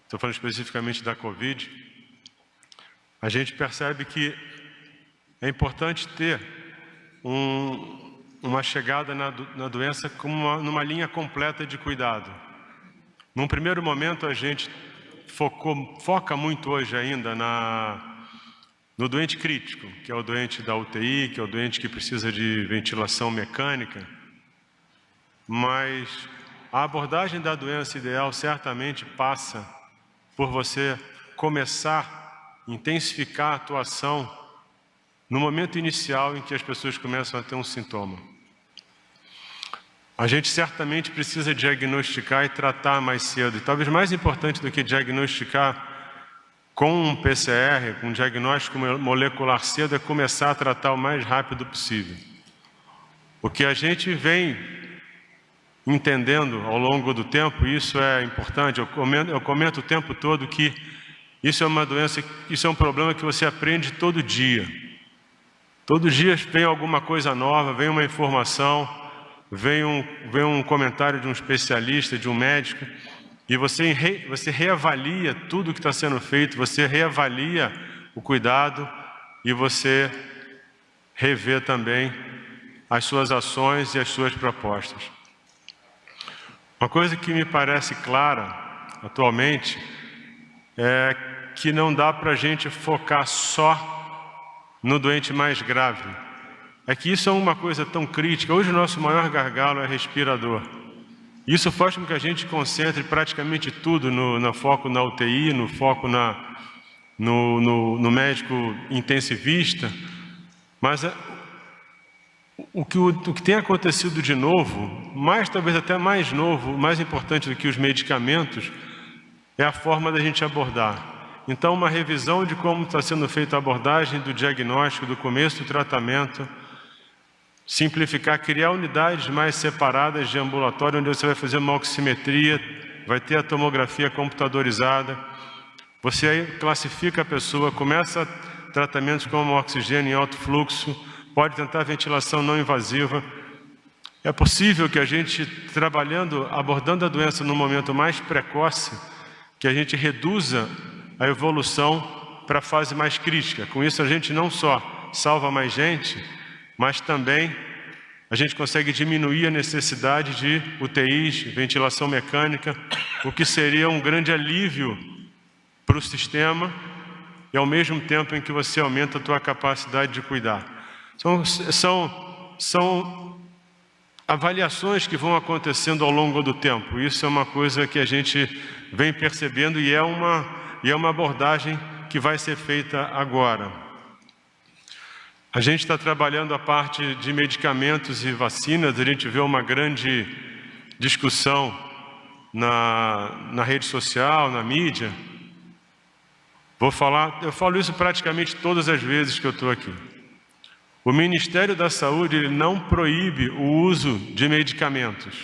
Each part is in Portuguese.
estou falando especificamente da Covid, a gente percebe que é importante ter uma chegada na doença como numa linha completa de cuidado. Num primeiro momento, a gente foca muito hoje ainda no doente crítico, que é o doente da UTI, que é o doente que precisa de ventilação mecânica, mas a abordagem da doença ideal certamente passa por você começar a intensificar a atuação no momento inicial em que as pessoas começam a ter um sintoma. A gente certamente precisa diagnosticar e tratar mais cedo. E talvez mais importante do que diagnosticar com um PCR, com um diagnóstico molecular cedo, é começar a tratar o mais rápido possível. O que a gente vem entendendo ao longo do tempo, isso é importante, eu comento o tempo todo que isso é uma doença, isso é um problema que você aprende todo dia. Todo dia vem alguma coisa nova, vem uma informação, vem um comentário de um especialista, de um médico, e você reavalia tudo que está sendo feito, você reavalia o cuidado e você revê também as suas ações e as suas propostas. Uma coisa que me parece clara atualmente é que não dá para a gente focar só no doente mais grave. É que isso é uma coisa tão crítica. Hoje o nosso maior gargalo é respirador. Isso faz com que a gente concentre praticamente tudo no foco na UTI, no foco no médico intensivista. Mas o que tem acontecido de novo, talvez até mais novo, mais importante do que os medicamentos, é a forma da gente abordar. Então, uma revisão de como está sendo feita a abordagem do diagnóstico, do começo do tratamento, simplificar, criar unidades mais separadas de ambulatório, onde você vai fazer uma oximetria, vai ter a tomografia computadorizada, você aí classifica a pessoa, começa tratamentos como oxigênio em alto fluxo, pode tentar ventilação não invasiva. É possível que a gente, abordando a doença no momento mais precoce, que a gente reduza a evolução para a fase mais crítica. Com isso, a gente não só salva mais gente, mas também a gente consegue diminuir a necessidade de UTIs, ventilação mecânica, o que seria um grande alívio para o sistema e ao mesmo tempo em que você aumenta a tua capacidade de cuidar. São avaliações que vão acontecendo ao longo do tempo. Isso é uma coisa que a gente vem percebendo e é uma abordagem que vai ser feita agora. A gente está trabalhando a parte de medicamentos e vacinas, a gente vê uma grande discussão na rede social, na mídia. Eu falo isso praticamente todas as vezes que eu estou aqui. O Ministério da Saúde ele não proíbe o uso de medicamentos.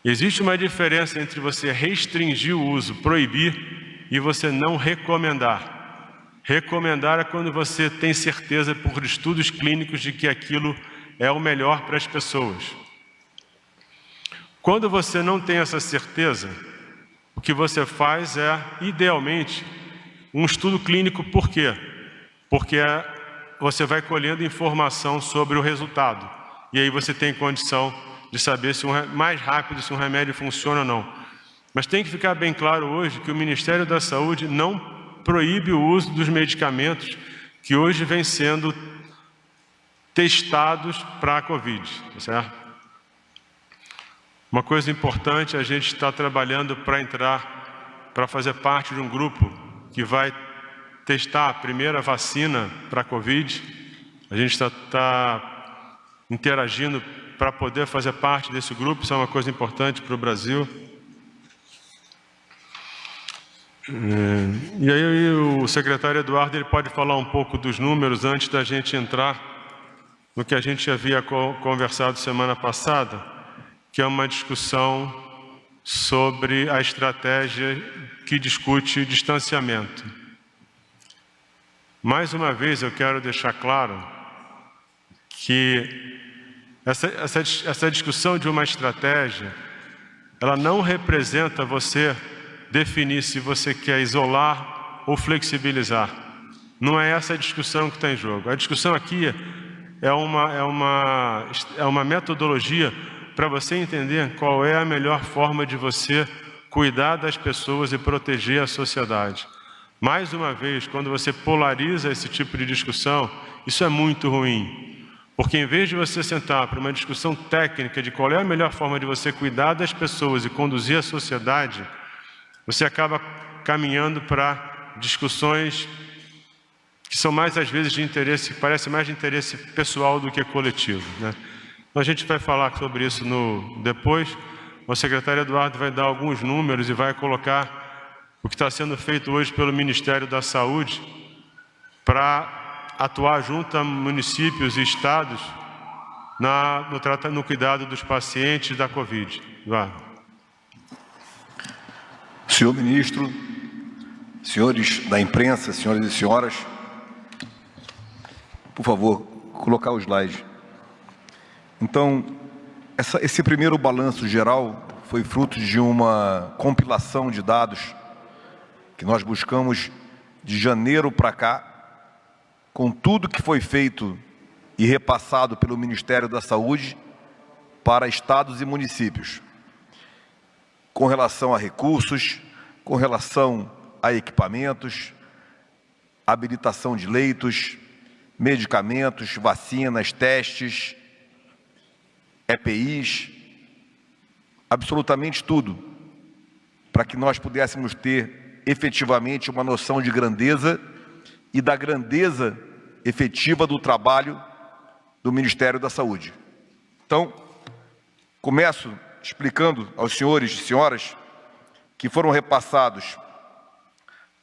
Existe uma diferença entre você restringir o uso, proibir, e você não recomendar. Recomendar é quando você tem certeza por estudos clínicos de que aquilo é o melhor para as pessoas. Quando você não tem essa certeza, o que você faz é, idealmente, um estudo clínico. Por quê? Porque você vai colhendo informação sobre o resultado. E aí você tem condição de saber mais rápido se um remédio funciona ou não. Mas tem que ficar bem claro hoje que o Ministério da Saúde não proíbe o uso dos medicamentos que hoje vêm sendo testados para a Covid, certo? Uma coisa importante, a gente está trabalhando para fazer parte de um grupo que vai testar a primeira vacina para a Covid. A gente está interagindo para poder fazer parte desse grupo, isso é uma coisa importante para o Brasil. E aí o secretário Eduardo ele pode falar um pouco dos números antes da gente entrar no que a gente havia conversado semana passada, que é uma discussão sobre a estratégia que discute distanciamento. Mais uma vez eu quero deixar claro que essa discussão de uma estratégia, ela não representa você definir se você quer isolar ou flexibilizar. Não é essa a discussão que está em jogo. A discussão aqui é uma metodologia para você entender qual é a melhor forma de você cuidar das pessoas e proteger a sociedade. Mais uma vez, quando você polariza esse tipo de discussão, isso é muito ruim. Porque em vez de você sentar para uma discussão técnica de qual é a melhor forma de você cuidar das pessoas e conduzir a sociedade, você acaba caminhando para discussões que são mais, às vezes, de interesse, parece mais de interesse pessoal do que coletivo, né? Então, a gente vai falar sobre isso depois. O secretário Eduardo vai dar alguns números e vai colocar o que está sendo feito hoje pelo Ministério da Saúde para atuar junto a municípios e estados no cuidado dos pacientes da Covid. Eduardo. Senhor ministro, senhores da imprensa, senhoras e senhoras, por favor, colocar o slide. Então, esse primeiro balanço geral foi fruto de uma compilação de dados que nós buscamos de janeiro para cá, com tudo que foi feito e repassado pelo Ministério da Saúde para estados e municípios, com relação a recursos, com relação a equipamentos, habilitação de leitos, medicamentos, vacinas, testes, EPIs, absolutamente tudo, para que nós pudéssemos ter efetivamente uma noção de grandeza e da grandeza efetiva do trabalho do Ministério da Saúde. Então, começo explicando aos senhores e senhoras que foram repassados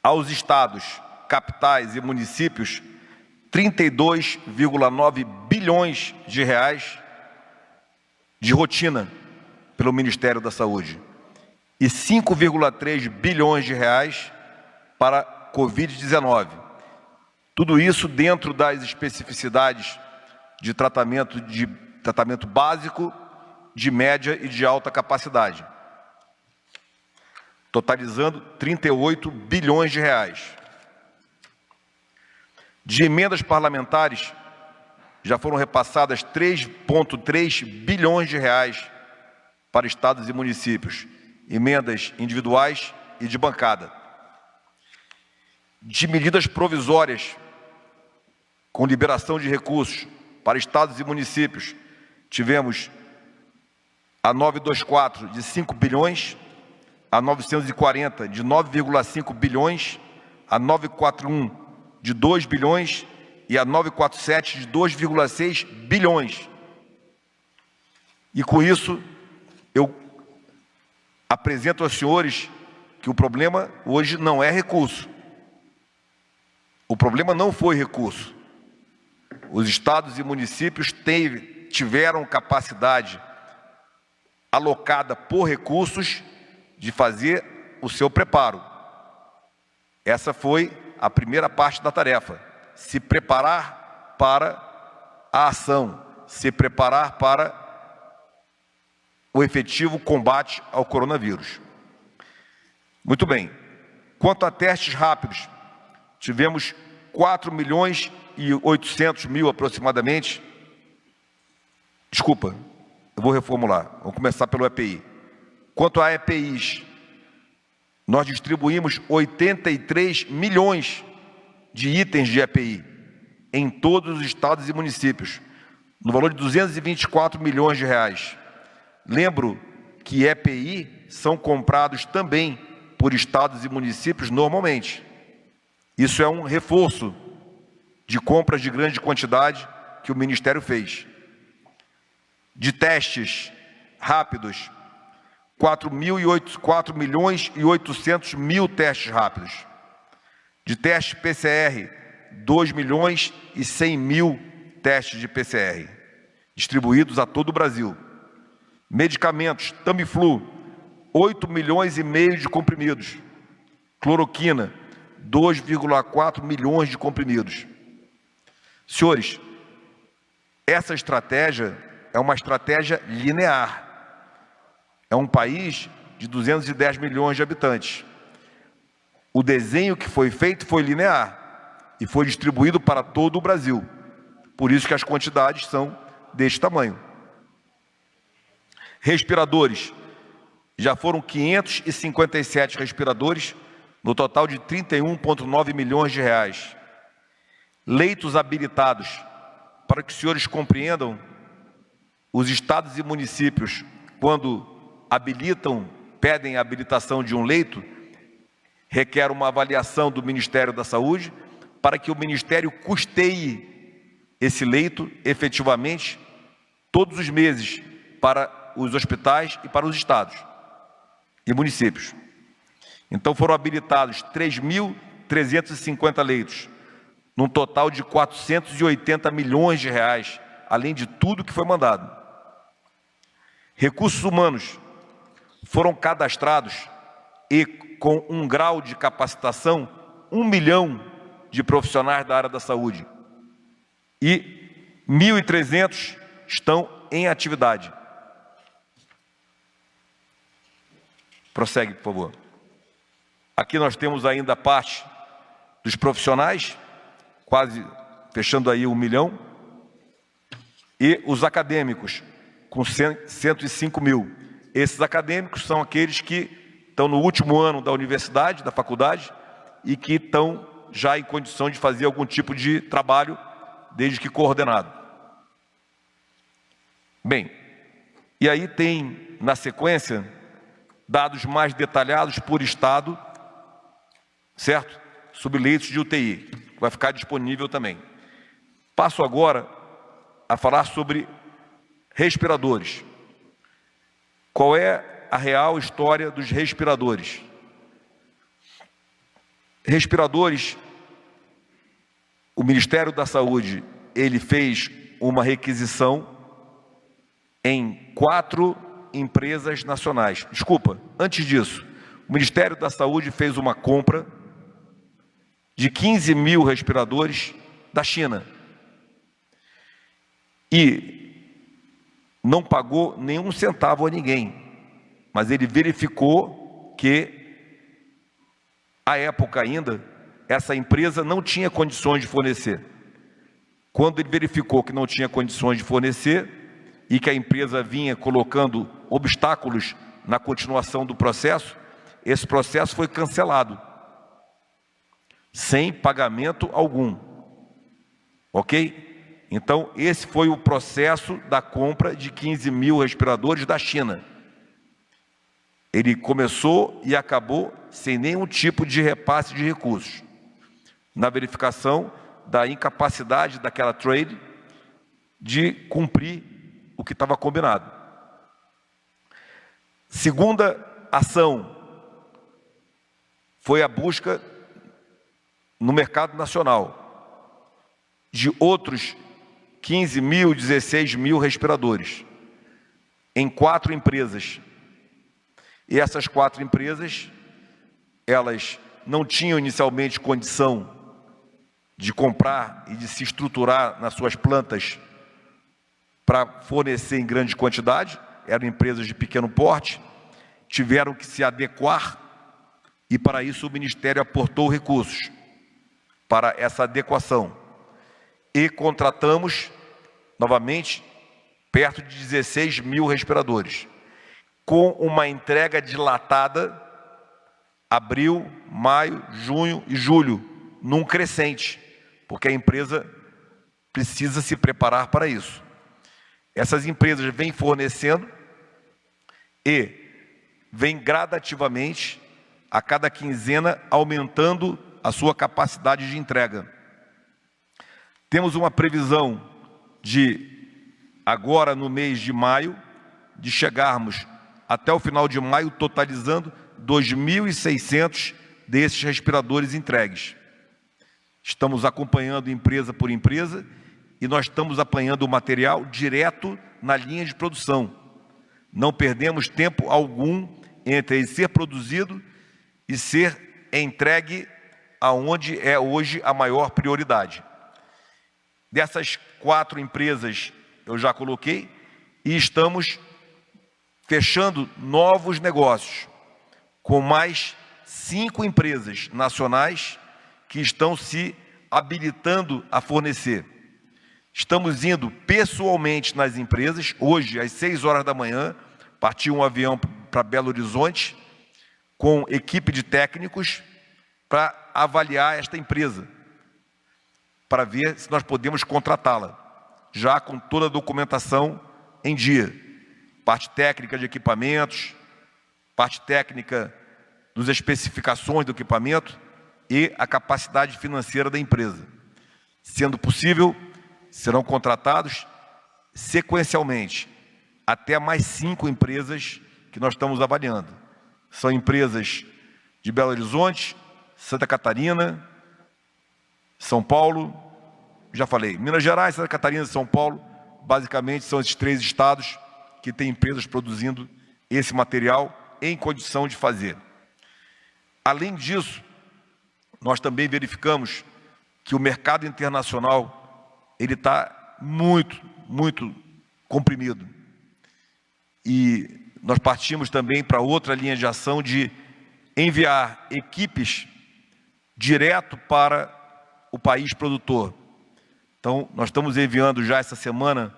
aos estados, capitais e municípios 32,9 bilhões de reais de rotina pelo Ministério da Saúde e 5,3 bilhões de reais para Covid-19. Tudo isso dentro das especificidades de tratamento básico, de média e de alta capacidade, totalizando 38 bilhões de reais. De emendas parlamentares, já foram repassadas 3,3 bilhões de reais para estados e municípios, emendas individuais e de bancada. De medidas provisórias, com liberação de recursos para estados e municípios, tivemos a 924 de 5 bilhões, a 940 de 9,5 bilhões, a 941 de 2 bilhões e a 947 de 2,6 bilhões. E com isso, eu apresento aos senhores que o problema hoje não é recurso. O problema não foi recurso. Os estados e municípios tiveram capacidade alocada por recursos de fazer o seu preparo. Essa foi a primeira parte da tarefa, se preparar para a ação, se preparar para o efetivo combate ao coronavírus. Muito bem. Quanto a testes rápidos, tivemos 4.800.000 aproximadamente. Desculpa, eu vou reformular. Vamos começar pelo EPI. Quanto a EPIs, nós distribuímos 83 milhões de itens de EPI em todos os estados e municípios, no valor de 224 milhões de reais. Lembro que EPI são comprados também por estados e municípios normalmente. Isso é um reforço de compras de grande quantidade que o Ministério fez. De testes rápidos, 4.800.000 testes rápidos. De testes PCR, 2.100.000 testes de PCR, distribuídos a todo o Brasil. Medicamentos, Tamiflu, 8,5 milhões de comprimidos. Cloroquina, 2,4 milhões de comprimidos. Senhores, essa estratégia é uma estratégia linear. É um país de 210 milhões de habitantes. o desenho que foi feito foi linear e foi distribuído para todo o Brasil. Por isso que as quantidades são deste tamanho. Respiradores. Já foram 557 respiradores, no total de 31,9 milhões de reais. Leitos habilitados. Para que os senhores compreendam, os estados e municípios, quando pedem a habilitação de um leito, requer uma avaliação do Ministério da Saúde, para que o Ministério custeie esse leito efetivamente todos os meses para os hospitais e para os estados e municípios. Então foram habilitados 3.350 leitos, num total de 480 milhões de reais, além de tudo que foi mandado. Recursos humanos foram cadastrados e com um grau de capacitação, 1 milhão de profissionais da área da saúde. E 1.300 estão em atividade. Prossegue, por favor. Aqui nós temos ainda a parte dos profissionais, quase fechando aí 1 milhão. E os acadêmicos, com 105 mil. Esses acadêmicos são aqueles que estão no último ano da universidade, da faculdade, e que estão já em condição de fazer algum tipo de trabalho, desde que coordenado. Bem, e aí tem, na sequência, dados mais detalhados por estado, certo? Sobre leitos de UTI, vai ficar disponível também. Passo agora a falar sobre respiradores. Qual é a real história dos respiradores? Respiradores, o Ministério da Saúde, ele fez uma requisição em 4 empresas nacionais. Desculpa, antes disso, o Ministério da Saúde fez uma compra de 15 mil respiradores da China e não pagou nenhum centavo a ninguém, mas ele verificou que, à época ainda, essa empresa não tinha condições de fornecer. Quando ele verificou que não tinha condições de fornecer e que a empresa vinha colocando obstáculos na continuação do processo, esse processo foi cancelado, sem pagamento algum. Ok? Então, esse foi o processo da compra de 15 mil respiradores da China. Ele começou e acabou sem nenhum tipo de repasse de recursos, na verificação da incapacidade daquela trade de cumprir o que estava combinado. Segunda ação foi a busca no mercado nacional de outros 15 mil, 16 mil respiradores em 4 empresas. E essas 4 empresas, elas não tinham inicialmente condição de comprar e de se estruturar nas suas plantas para fornecer em grande quantidade, eram empresas de pequeno porte, tiveram que se adequar e para isso o Ministério aportou recursos para essa adequação. E contratamos, novamente, perto de 16 mil respiradores, com uma entrega dilatada, abril, maio, junho e julho, num crescente, porque a empresa precisa se preparar para isso. Essas empresas vêm fornecendo e vêm gradativamente, a cada quinzena, aumentando a sua capacidade de entrega. Temos uma previsão de, agora no mês de maio, de chegarmos até o final de maio, totalizando 2.600 desses respiradores entregues. Estamos acompanhando empresa por empresa e nós estamos apanhando o material direto na linha de produção. Não perdemos tempo algum entre ele ser produzido e ser entregue aonde é hoje a maior prioridade. Dessas 4 empresas eu já coloquei e estamos fechando novos negócios com mais 5 empresas nacionais que estão se habilitando a fornecer. Estamos indo pessoalmente nas empresas. Hoje, às 6 horas da manhã, partiu um avião para Belo Horizonte com equipe de técnicos para avaliar esta empresa, para ver se nós podemos contratá-la, já com toda a documentação em dia. Parte técnica de equipamentos, parte técnica das especificações do equipamento e a capacidade financeira da empresa. Sendo possível, serão contratados sequencialmente até mais 5 empresas que nós estamos avaliando. São empresas de Belo Horizonte, Santa Catarina, São Paulo, já falei, Minas Gerais, Santa Catarina e São Paulo, basicamente são esses 3 estados que têm empresas produzindo esse material em condição de fazer. Além disso, nós também verificamos que o mercado internacional ele está muito comprimido. E nós partimos também para outra linha de ação de enviar equipes direto para o país produtor. Então, nós estamos enviando já essa semana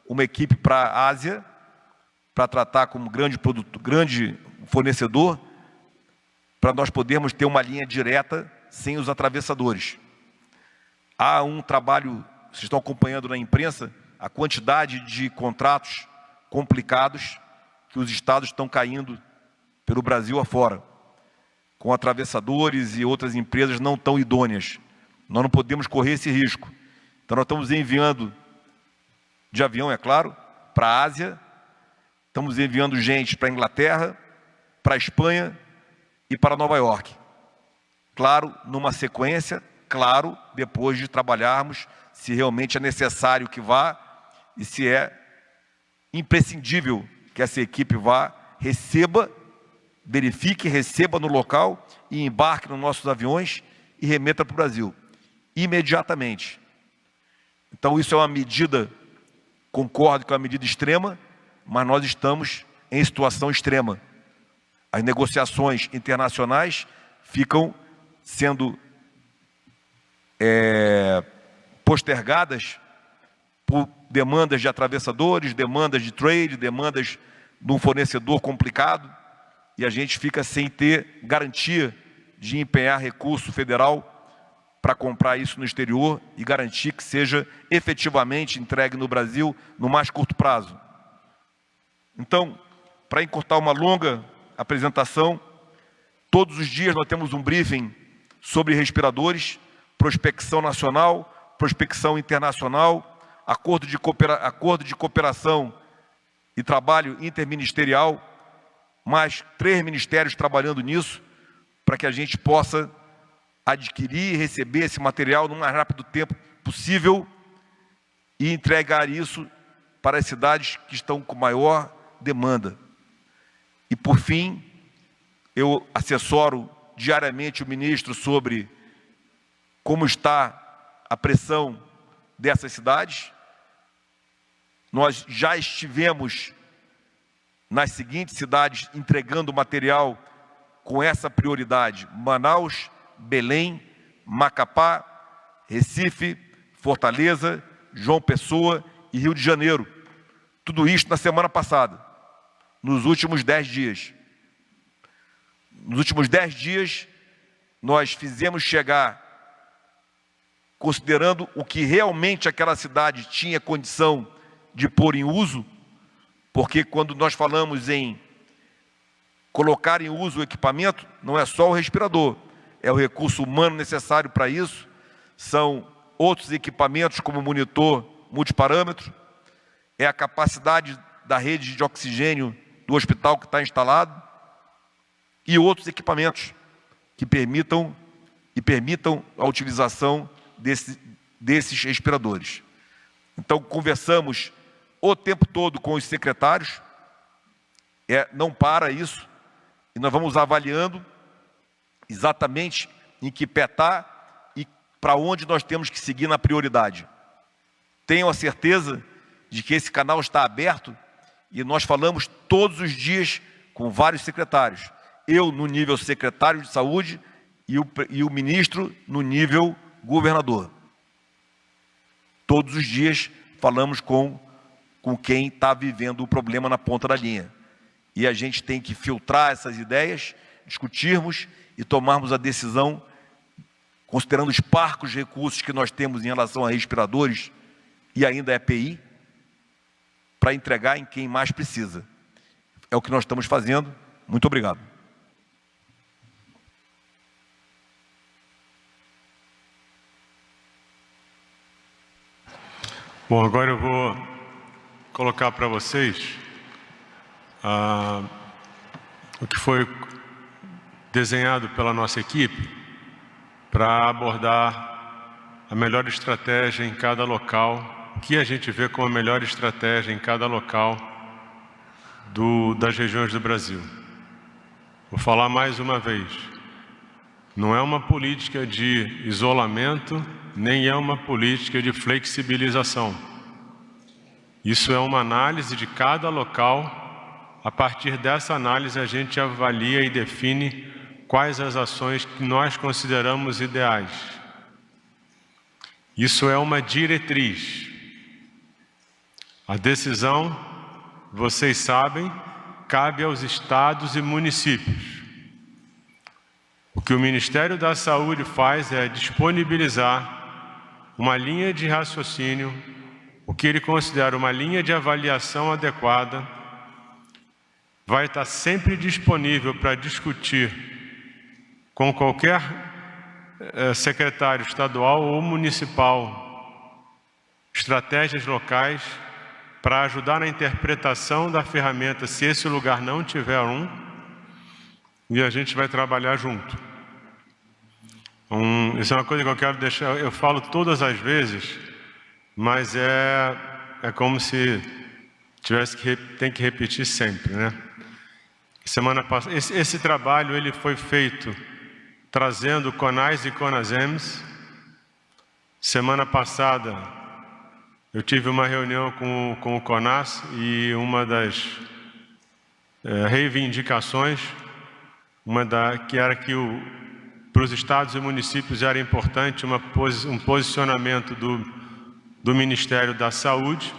uma equipe para a Ásia, para tratar como grande fornecedor, para nós podermos ter uma linha direta sem os atravessadores. Há um trabalho, vocês estão acompanhando na imprensa, a quantidade de contratos complicados que os estados estão caindo pelo Brasil afora, com atravessadores e outras empresas não tão idôneas. Nós não podemos correr esse risco. Então, nós estamos enviando, de avião, é claro, para a Ásia, estamos enviando gente para a Inglaterra, para a Espanha e para Nova York. Claro, numa sequência, claro, depois de trabalharmos se realmente é necessário que vá e se é imprescindível que essa equipe vá, receba, verifique, receba no local e embarque nos nossos aviões e remeta para o Brasil, imediatamente. Então, isso é uma medida, concordo que é uma medida extrema, mas nós estamos em situação extrema. As negociações internacionais ficam sendo postergadas por demandas de atravessadores, demandas de trade, demandas de um fornecedor complicado, e a gente fica sem ter garantia de empenhar recurso federal para comprar isso no exterior e garantir que seja efetivamente entregue no Brasil no mais curto prazo. Então, para encurtar uma longa apresentação, todos os dias nós temos um briefing sobre respiradores, prospecção nacional, prospecção internacional, acordo de cooperação e trabalho interministerial, mais 3 ministérios trabalhando nisso, para que a gente possa adquirir e receber esse material no mais rápido tempo possível e entregar isso para as cidades que estão com maior demanda. E, por fim, eu assessoro diariamente o ministro sobre como está a pressão dessas cidades. Nós já estivemos nas seguintes cidades entregando material com essa prioridade: Manaus, Belém, Macapá, Recife, Fortaleza, João Pessoa e Rio de Janeiro. Tudo isso na semana passada, nos últimos 10 dias. Nos últimos 10 dias, nós fizemos chegar, considerando o que realmente aquela cidade tinha condição de pôr em uso, porque quando nós falamos em colocar em uso o equipamento, não é só o respirador, é o recurso humano necessário para isso, são outros equipamentos como monitor multiparâmetro, é a capacidade da rede de oxigênio do hospital que está instalado e outros equipamentos que permitam a utilização desses respiradores. Então, conversamos o tempo todo com os secretários, não para isso, e nós vamos avaliando exatamente em que pé está e para onde nós temos que seguir na prioridade. Tenham a certeza de que esse canal está aberto e nós falamos todos os dias com vários secretários. eu no nível secretário de saúde e o ministro no nível governador. Todos os dias falamos com quem está vivendo o problema na ponta da linha. E a gente tem que filtrar essas ideias, discutirmos e tomarmos a decisão, considerando os parcos recursos que nós temos em relação a respiradores e ainda EPI, para entregar em quem mais precisa. É o que nós estamos fazendo. Muito obrigado. Bom, agora eu vou colocar para vocês o que foi desenhado pela nossa equipe para abordar a melhor estratégia em cada local, o que a gente vê como a melhor estratégia em cada local das regiões do Brasil. Vou falar mais uma vez, não é uma política de isolamento, nem é uma política de flexibilização. Isso é uma análise de cada local. A partir dessa análise, a gente avalia e define quais as ações que nós consideramos ideais. Isso é uma diretriz. A decisão, vocês sabem, cabe aos estados e municípios. O que o Ministério da Saúde faz é disponibilizar uma linha de raciocínio, o que ele considera uma linha de avaliação adequada, vai estar sempre disponível para discutir com qualquer secretário estadual ou municipal estratégias locais para ajudar na interpretação da ferramenta, se esse lugar não tiver e a gente vai trabalhar junto. Isso é uma coisa que eu quero deixar, eu falo todas as vezes, mas é como se tem que repetir sempre, né? Semana passada, esse trabalho ele foi feito trazendo CONAS e CONASEMS. Semana passada eu tive uma reunião com o CONAS e uma das reivindicações, que era que para os estados e municípios era importante um posicionamento do Ministério da Saúde.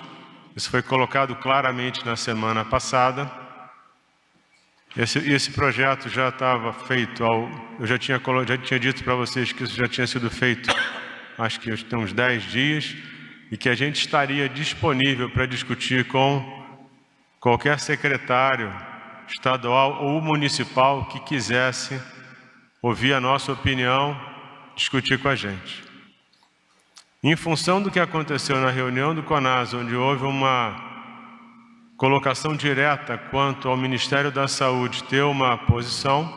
Isso foi colocado claramente na semana passada. Esse projeto já estava feito, eu já tinha dito para vocês que isso já tinha sido feito, acho que tem uns 10 dias, e que a gente estaria disponível para discutir com qualquer secretário estadual ou municipal que quisesse ouvir a nossa opinião, discutir com a gente. Em função do que aconteceu na reunião do CONAS, onde houve uma colocação direta quanto ao Ministério da Saúde ter uma posição,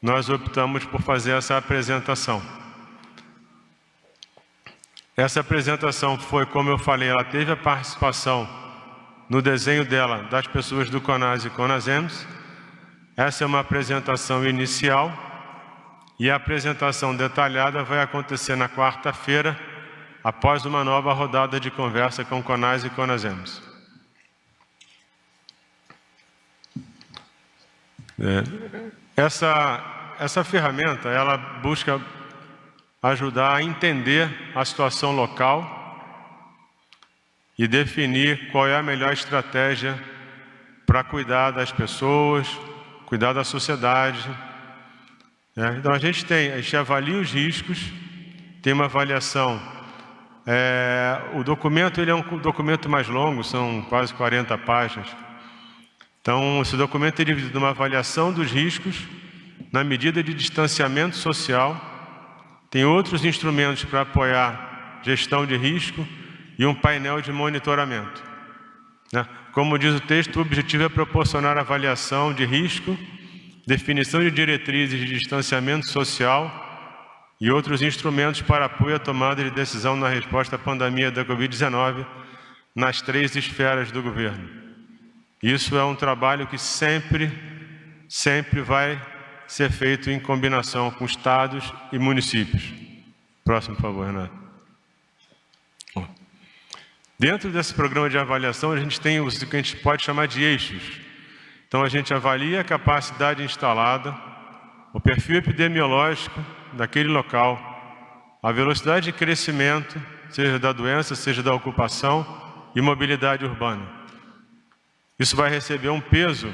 nós optamos por fazer essa apresentação. Essa apresentação foi, como eu falei, ela teve a participação no desenho dela das pessoas do CONAS e CONASEMS. Essa é uma apresentação inicial e a apresentação detalhada vai acontecer na quarta-feira, após uma nova rodada de conversa com CONAS e CONASEMS. Essa ferramenta, ela busca ajudar a entender a situação local e definir qual é a melhor estratégia para cuidar das pessoas, cuidar da sociedade. Então a gente avalia os riscos, tem uma avaliação. O documento ele é um documento mais longo, são quase 40 páginas. Então esse documento é dividido numa avaliação dos riscos, na medida de distanciamento social, tem outros instrumentos para apoiar gestão de risco e um painel de monitoramento. Como diz o texto, o objetivo é proporcionar avaliação de risco, definição de diretrizes de distanciamento social e outros instrumentos para apoio à tomada de decisão na resposta à pandemia da Covid-19 nas 3 esferas do governo. Isso é um trabalho que sempre vai ser feito em combinação com estados e municípios. Próximo, por favor, Renato. Dentro desse programa de avaliação, a gente tem o que a gente pode chamar de eixos. Então a gente avalia a capacidade instalada, o perfil epidemiológico daquele local, a velocidade de crescimento, seja da doença, seja da ocupação e mobilidade urbana. Isso vai receber um peso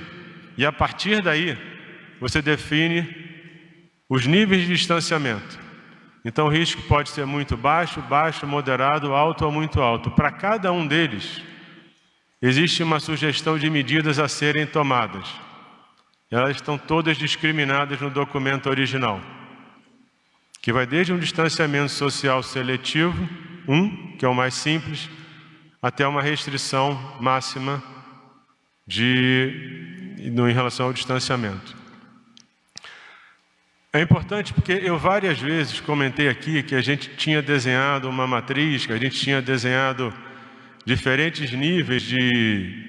e a partir daí você define os níveis de distanciamento. Então o risco pode ser muito baixo, baixo, moderado, alto ou muito alto. Para cada um deles, existe uma sugestão de medidas a serem tomadas. Elas estão todas discriminadas no documento original, que vai desde um distanciamento social seletivo, que é o mais simples, até uma restrição máxima em relação ao distanciamento. É importante porque eu várias vezes comentei aqui que a gente tinha desenhado uma matriz, que a gente tinha desenhado diferentes níveis de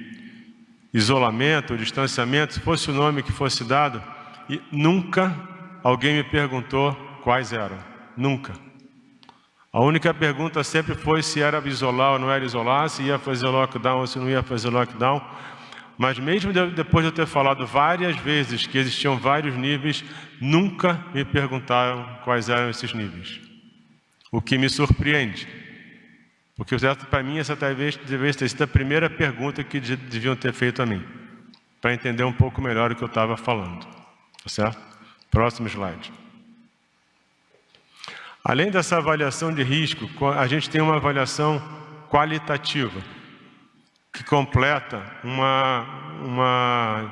isolamento, distanciamento, se fosse o nome que fosse dado, e nunca alguém me perguntou quais eram. Nunca. A única pergunta sempre foi se era isolar ou não era isolar, se ia fazer lockdown ou se não ia fazer lockdown. Mas mesmo depois de eu ter falado várias vezes que existiam vários níveis, nunca me perguntaram quais eram esses níveis. O que me surpreende. Porque para mim essa talvez devesse ter sido a primeira pergunta que deviam ter feito a mim, para entender um pouco melhor o que eu estava falando. Tá certo? Próximo slide. Além dessa avaliação de risco, a gente tem uma avaliação qualitativa, que completa uma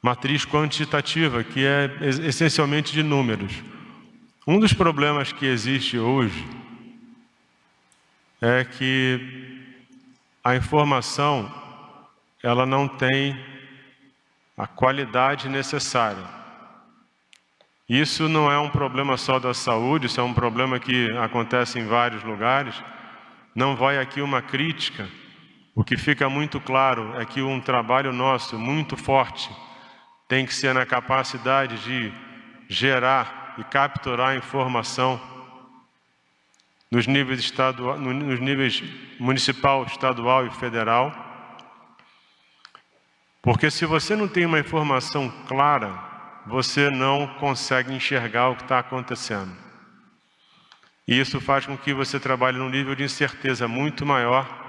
matriz quantitativa, que é essencialmente de números. Um dos problemas que existe hoje é que a informação ela não tem a qualidade necessária. Isso não é um problema só da saúde, isso é um problema que acontece em vários lugares. Não vai aqui uma crítica. O que fica muito claro é que um trabalho nosso muito forte tem que ser na capacidade de gerar e capturar informação nos níveis municipal, estadual e federal. Porque se você não tem uma informação clara, você não consegue enxergar o que está acontecendo. E isso faz com que você trabalhe num nível de incerteza muito maior.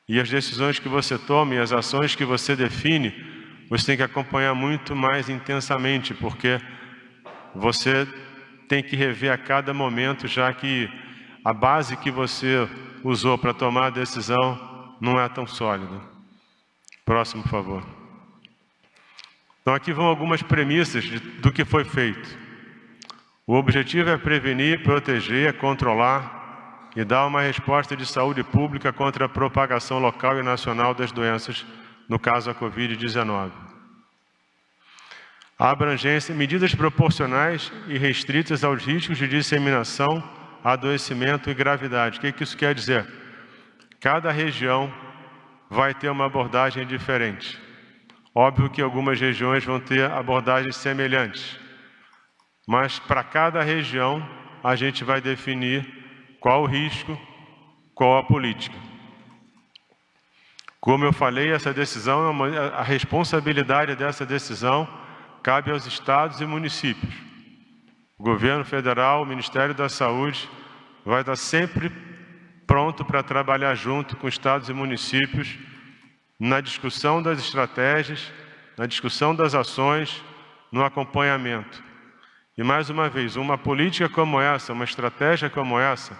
E as decisões que você toma e as ações que você define, você tem que acompanhar muito mais intensamente, porque você tem que rever a cada momento, já que a base que você usou para tomar a decisão não é tão sólida. Próximo, por favor. Então aqui vão algumas premissas do que foi feito. O objetivo é prevenir, proteger, controlar e dar uma resposta de saúde pública contra a propagação local e nacional das doenças, no caso a Covid-19. A abrangência, medidas proporcionais e restritas aos riscos de disseminação, adoecimento e gravidade. O que isso quer dizer? Cada região vai ter uma abordagem diferente. Óbvio que algumas regiões vão ter abordagens semelhantes, mas para cada região a gente vai definir qual o risco, qual a política. Como eu falei, essa decisão, a responsabilidade dessa decisão cabe aos estados e municípios. O governo federal, o Ministério da Saúde, vai estar sempre pronto para trabalhar junto com estados e municípios na discussão das estratégias, na discussão das ações, no acompanhamento. E mais uma vez, uma política como essa, uma estratégia como essa,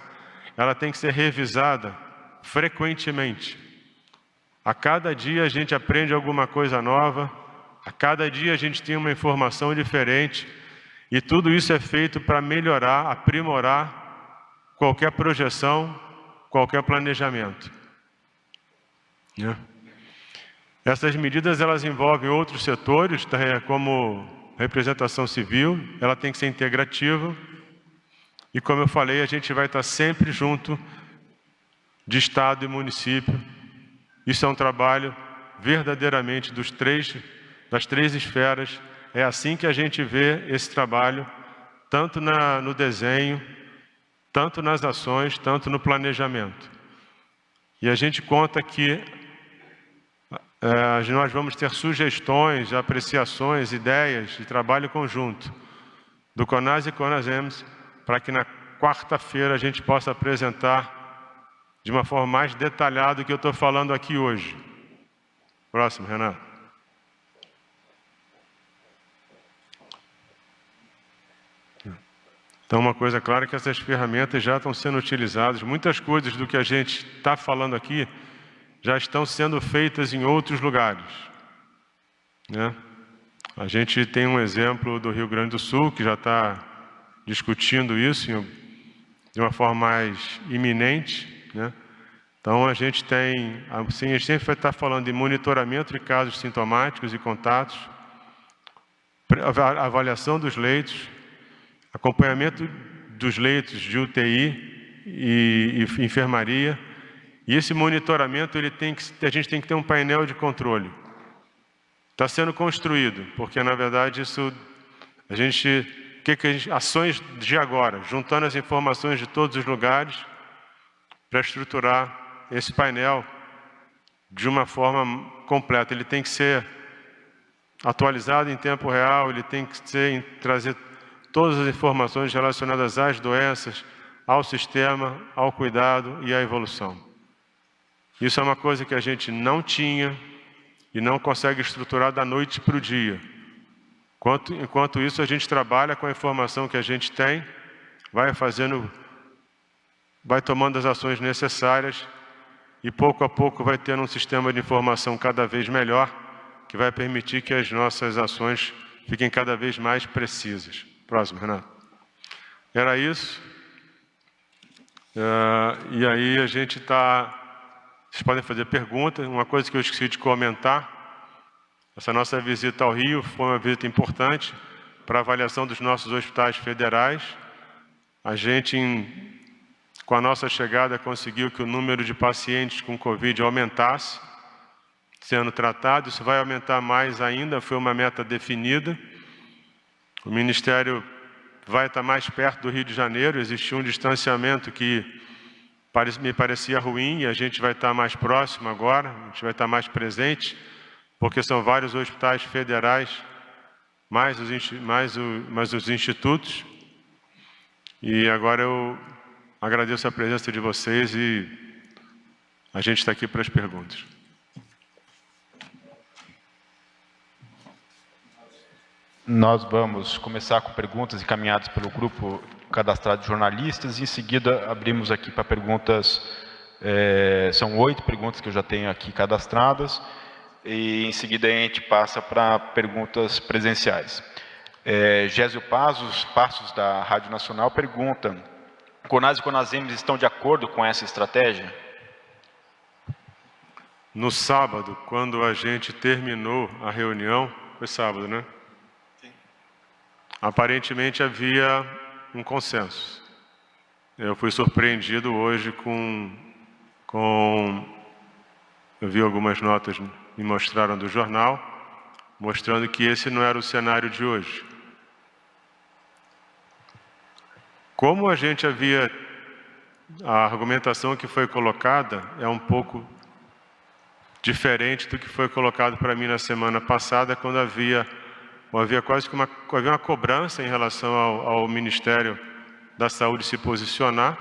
ela tem que ser revisada frequentemente. A cada dia a gente aprende alguma coisa nova, a cada dia a gente tem uma informação diferente, e tudo isso é feito para melhorar, aprimorar qualquer projeção, qualquer planejamento. Essas medidas elas envolvem outros setores, como representação civil, ela tem que ser integrativa, e como eu falei, a gente vai estar sempre junto de Estado e município. Isso é um trabalho verdadeiramente das três esferas. É assim que a gente vê esse trabalho, tanto no desenho, tanto nas ações, tanto no planejamento. E a gente conta que nós vamos ter sugestões, apreciações, ideias de trabalho conjunto do CONAS e CONASEMS, para que na quarta-feira a gente possa apresentar de uma forma mais detalhada o que eu estou falando aqui hoje. Próximo, Renato. Então, uma coisa clara é que essas ferramentas já estão sendo utilizadas. Muitas coisas do que a gente está falando aqui já estão sendo feitas em outros lugares, né? A gente tem um exemplo do Rio Grande do Sul, que já está discutindo isso de uma forma mais iminente, né? Então, a gente tem, assim, a gente sempre vai estar falando de monitoramento de casos sintomáticos e contatos, avaliação dos leitos, acompanhamento dos leitos de UTI e enfermaria. E esse monitoramento, a gente tem que ter um painel de controle. Está sendo construído, porque na verdade isso, ações de agora, juntando as informações de todos os lugares para estruturar esse painel de uma forma completa. Ele tem que ser atualizado em tempo real, ele tem que trazer todas as informações relacionadas às doenças, ao sistema, ao cuidado e à evolução. Isso é uma coisa que a gente não tinha e não consegue estruturar da noite para o dia. Enquanto isso, a gente trabalha com a informação que a gente tem, vai tomando as ações necessárias e pouco a pouco vai tendo um sistema de informação cada vez melhor, que vai permitir que as nossas ações fiquem cada vez mais precisas. Próximo, Renato. Era isso. E aí a gente está... Vocês podem fazer perguntas. Uma coisa que eu esqueci de comentar, essa nossa visita ao Rio foi uma visita importante para a avaliação dos nossos hospitais federais. A gente, com a nossa chegada, conseguiu que o número de pacientes com Covid aumentasse, sendo tratado. Isso vai aumentar mais ainda, foi uma meta definida. O Ministério vai estar mais perto do Rio de Janeiro, existiu um distanciamento que me parecia ruim e a gente vai estar mais próximo agora, a gente vai estar mais presente, porque são vários hospitais federais, mais os institutos. E agora eu agradeço a presença de vocês e a gente está aqui para as perguntas. Nós vamos começar com perguntas encaminhadas pelo grupo cadastrado de jornalistas e em seguida abrimos aqui para perguntas, são 8 perguntas que eu já tenho aqui cadastradas e em seguida a gente passa para perguntas presenciais. Gésio Passos da Rádio Nacional pergunta: CONAS e CONASEMS estão de acordo com essa estratégia? No sábado, quando a gente terminou a reunião, foi sábado, né? Aparentemente havia um consenso. Eu fui surpreendido hoje eu vi algumas notas me mostraram do jornal, mostrando que esse não era o cenário de hoje. Como a gente a argumentação que foi colocada é um pouco diferente do que foi colocado para mim na semana passada, quando havia quase que uma cobrança em relação ao Ministério da Saúde se posicionar.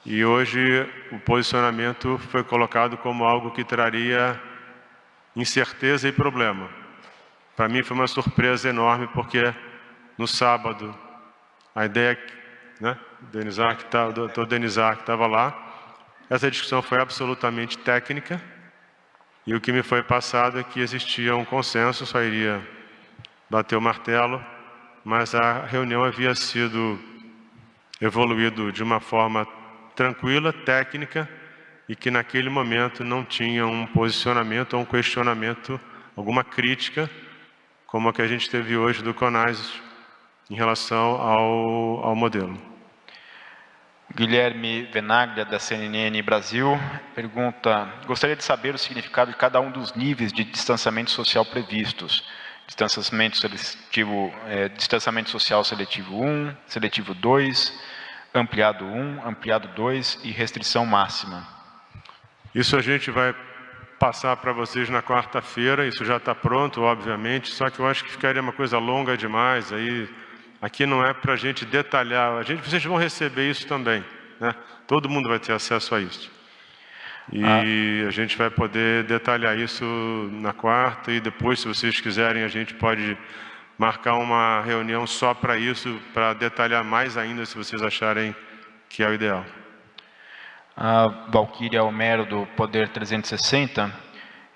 E hoje o posicionamento foi colocado como algo que traria incerteza e problema. Para mim foi uma surpresa enorme, porque no sábado a ideia, né, o doutor Denizar que estava lá, essa discussão foi absolutamente técnica. E o que me foi passado é que existia um consenso, só iria bater o martelo, mas a reunião havia sido evoluído de uma forma tranquila, técnica, e que naquele momento não tinha um posicionamento ou um questionamento, alguma crítica, como a que a gente teve hoje do CONAS em relação ao modelo. Guilherme Venaglia, da CNN Brasil, pergunta: gostaria de saber o significado de cada um dos níveis de distanciamento social previstos. Distanciamento social seletivo 1, seletivo 2, ampliado 1, ampliado 2 e restrição máxima. Isso a gente vai passar para vocês na quarta-feira. Isso já está pronto, obviamente, só que eu acho que ficaria uma coisa longa demais. Aí, aqui não é para a gente detalhar. Vocês vão receber isso também, né? Todo mundo vai ter acesso a isso. E a gente vai poder detalhar isso na quarta, e depois, se vocês quiserem, a gente pode marcar uma reunião só para isso, para detalhar mais ainda, se vocês acharem que é o ideal. A Valquíria Homero, do Poder 360,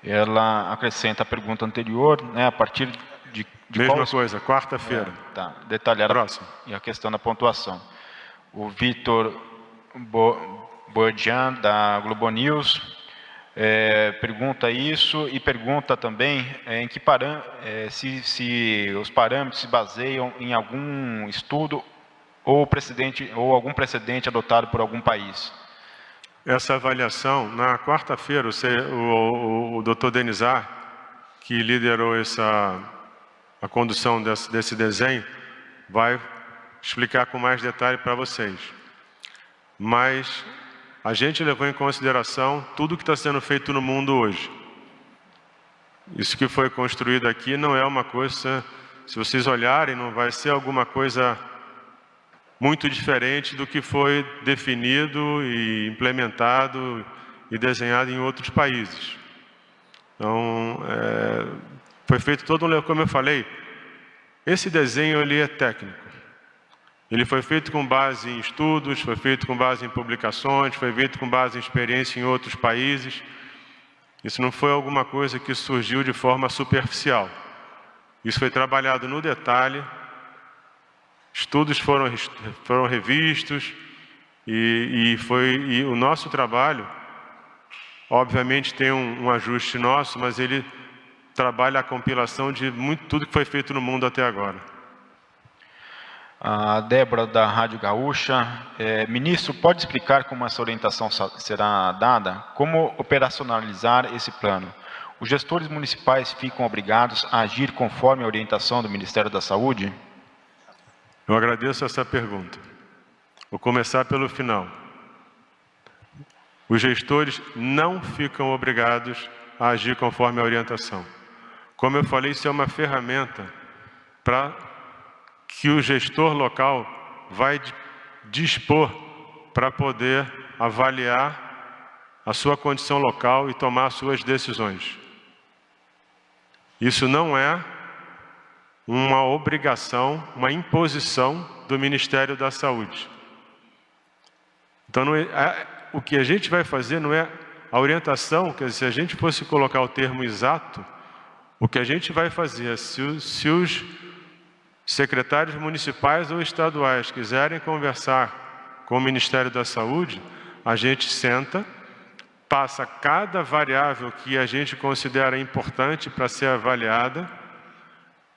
ela acrescenta a pergunta anterior, né, a partir de Mesma coisa, quarta-feira. Tá, detalhar Próximo. E a questão da pontuação. O Vitor Bourdian, da Globo News, pergunta isso e pergunta também em que se os parâmetros se baseiam em algum estudo ou algum precedente adotado por algum país. Essa avaliação, na quarta-feira, o Dr. Denizar, que liderou a condução desse desenho, vai explicar com mais detalhe para vocês. Mas a gente levou em consideração tudo que está sendo feito no mundo hoje. Isso que foi construído aqui não é uma coisa, se vocês olharem, não vai ser alguma coisa muito diferente do que foi definido e implementado e desenhado em outros países. Então, foi feito todo como eu falei, esse desenho ele é técnico. Ele foi feito com base em estudos, foi feito com base em publicações, foi feito com base em experiência em outros países. Isso não foi alguma coisa que surgiu de forma superficial. Isso foi trabalhado no detalhe. Estudos foram revistos e o nosso trabalho, obviamente, tem um ajuste nosso, mas ele trabalha a compilação de tudo que foi feito no mundo até agora. A Débora, da Rádio Gaúcha. Ministro, pode explicar como essa orientação será dada? Como operacionalizar esse plano? Os gestores municipais ficam obrigados a agir conforme a orientação do Ministério da Saúde? Eu agradeço essa pergunta. Vou começar pelo final. Os gestores não ficam obrigados a agir conforme a orientação. Como eu falei, isso é uma ferramenta para que o gestor local vai dispor para poder avaliar a sua condição local e tomar suas decisões. Isso não é uma obrigação, uma imposição do Ministério da Saúde. Então, o que a gente vai fazer não é a orientação, quer dizer, se a gente fosse colocar o termo exato, o que a gente vai fazer, se os secretários municipais ou estaduais quiserem conversar com o Ministério da Saúde, a gente senta, passa cada variável que a gente considera importante para ser avaliada,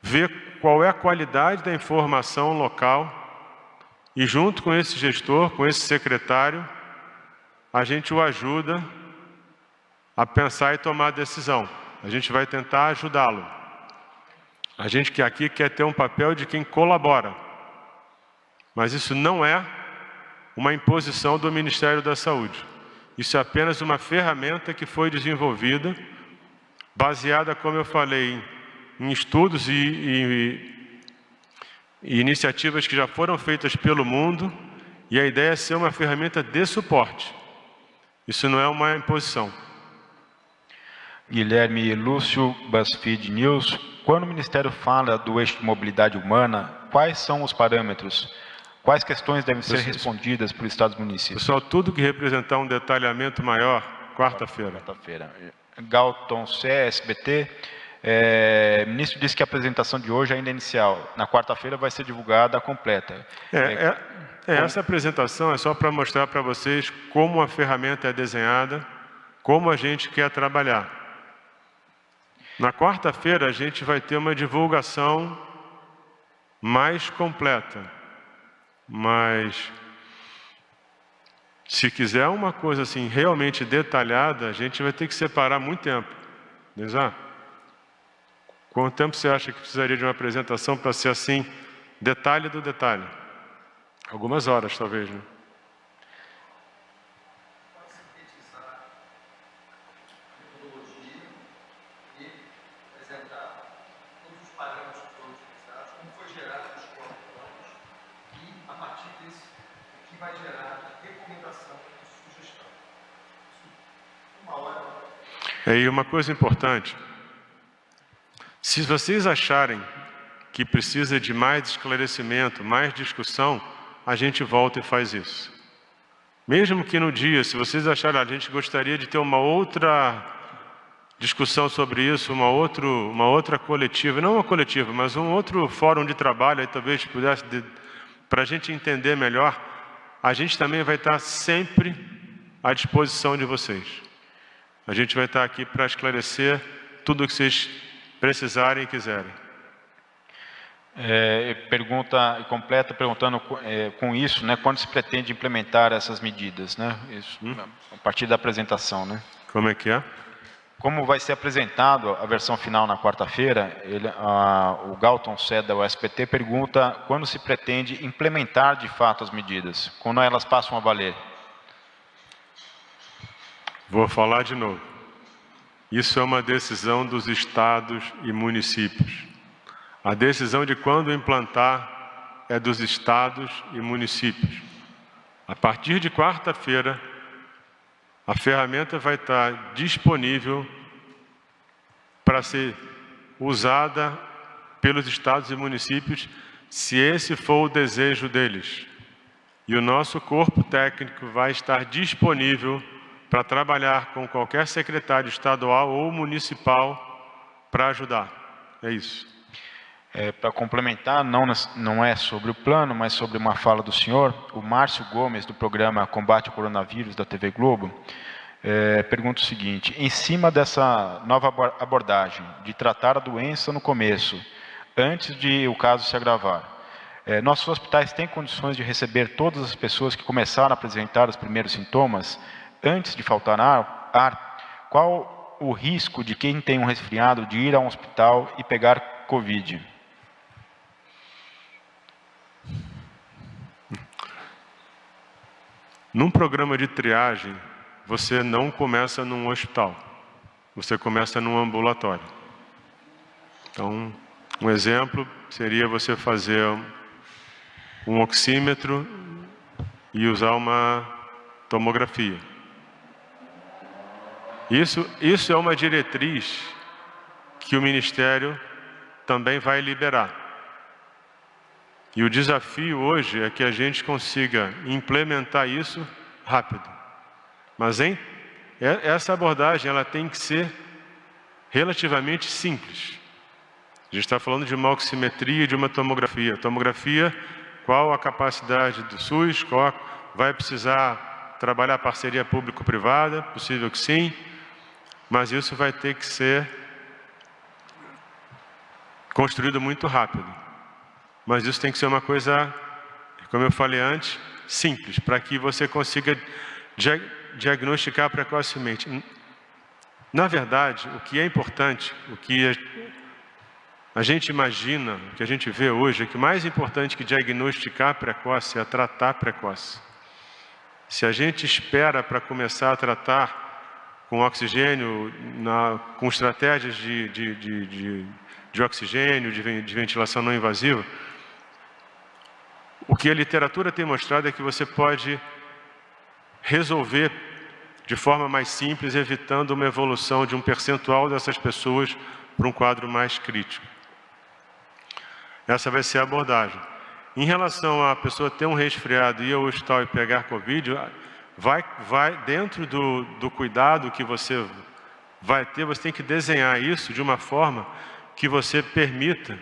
vê qual é a qualidade da informação local e, junto com esse gestor, com esse secretário, a gente o ajuda a pensar e tomar a decisão. A gente vai tentar ajudá-lo. A gente que aqui quer ter um papel de quem colabora. Mas isso não é uma imposição do Ministério da Saúde. Isso é apenas uma ferramenta que foi desenvolvida, baseada, como eu falei, em estudos e iniciativas que já foram feitas pelo mundo, e a ideia é ser uma ferramenta de suporte. Isso não é uma imposição. Guilherme Lúcio, BuzzFeed News. Quando o Ministério fala do eixo de mobilidade humana, quais são os parâmetros? Quais questões devem ser respondidas por estados e municípios? Pessoal, tudo que representar um detalhamento maior, quarta-feira. Galton C, SBT. O ministro disse que a apresentação de hoje ainda é inicial. Na quarta-feira vai ser divulgada a completa. Essa apresentação é só para mostrar para vocês como a ferramenta é desenhada, como a gente quer trabalhar. Na quarta-feira a gente vai ter uma divulgação mais completa. Mas, se quiser uma coisa assim realmente detalhada, a gente vai ter que separar muito tempo. Denizar, quanto tempo você acha que precisaria de uma apresentação para ser assim, detalhe do detalhe? Algumas horas, talvez, né? E uma coisa importante, se vocês acharem que precisa de mais esclarecimento, mais discussão, a gente volta e faz isso. Mesmo que no dia, se vocês acharem, a gente gostaria de ter uma outra discussão sobre isso, uma outra coletiva, não uma coletiva, mas um outro fórum de trabalho, aí talvez pudesse, para a gente entender melhor, a gente também vai estar sempre à disposição de vocês. A gente vai estar aqui para esclarecer tudo o que vocês precisarem e quiserem. Pergunta completa, perguntando com isso, né, quando se pretende implementar essas medidas, né? Isso, a partir da apresentação, né? Como é que é? Como vai ser apresentado a versão final na quarta-feira, o Galton Ced da USPT pergunta quando se pretende implementar de fato as medidas, quando elas passam a valer. Vou falar de novo. Isso é uma decisão dos estados e municípios. A decisão de quando implantar é dos estados e municípios. A partir de quarta-feira, a ferramenta vai estar disponível para ser usada pelos estados e municípios, se esse for o desejo deles. E o nosso corpo técnico vai estar disponível para trabalhar com qualquer secretário estadual ou municipal para ajudar. É isso. Para complementar, não é sobre o plano, mas sobre uma fala do senhor, o Márcio Gomes, do programa Combate ao Coronavírus da TV Globo, pergunta o seguinte: em cima dessa nova abordagem de tratar a doença no começo, antes de o caso se agravar, nossos hospitais têm condições de receber todas as pessoas que começaram a apresentar os primeiros sintomas antes de faltar ar? Qual o risco de quem tem um resfriado de ir a um hospital e pegar Covid? Num programa de triagem, você não começa num hospital, você começa num ambulatório. Então, um exemplo seria você fazer um oxímetro e usar uma tomografia. Isso é uma diretriz que o Ministério também vai liberar. E o desafio hoje é que a gente consiga implementar isso rápido. Mas essa abordagem ela tem que ser relativamente simples. A gente está falando de uma oximetria e de uma tomografia. Tomografia, qual a capacidade do SUS, vai precisar trabalhar parceria público-privada, possível que sim, mas isso vai ter que ser construído muito rápido. Mas isso tem que ser uma coisa, como eu falei antes, simples, para que você consiga diagnosticar precocemente. Na verdade, o que é importante, o que a gente imagina, o que a gente vê hoje, é que mais importante que diagnosticar precoce é tratar precoce. Se a gente espera para começar a tratar com oxigênio, com estratégias de oxigênio, de ventilação não invasiva, o que a literatura tem mostrado é que você pode resolver de forma mais simples, evitando uma evolução de um percentual dessas pessoas para um quadro mais crítico. Essa vai ser a abordagem. Em relação a pessoa ter um resfriado, ir ao hospital e pegar Covid, vai dentro do cuidado que você vai ter, você tem que desenhar isso de uma forma que você permita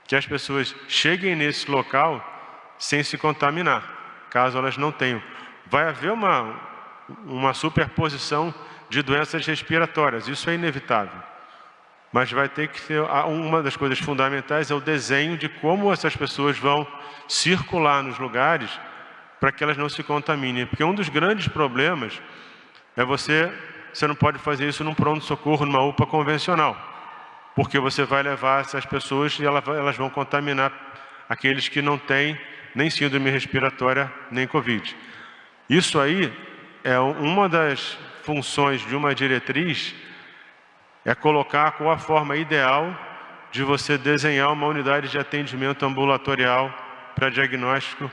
que as pessoas cheguem nesse local sem se contaminar, caso elas não tenham. Vai haver uma superposição de doenças respiratórias, isso é inevitável. Mas vai ter que ter, uma das coisas fundamentais é o desenho de como essas pessoas vão circular nos lugares para que elas não se contaminem. Porque um dos grandes problemas é você não pode fazer isso num pronto-socorro, numa UPA convencional. Porque você vai levar essas pessoas e elas vão contaminar aqueles que não têm nem síndrome respiratória, nem Covid. Isso aí é uma das funções de uma diretriz, é colocar qual a forma ideal de você desenhar uma unidade de atendimento ambulatorial para diagnóstico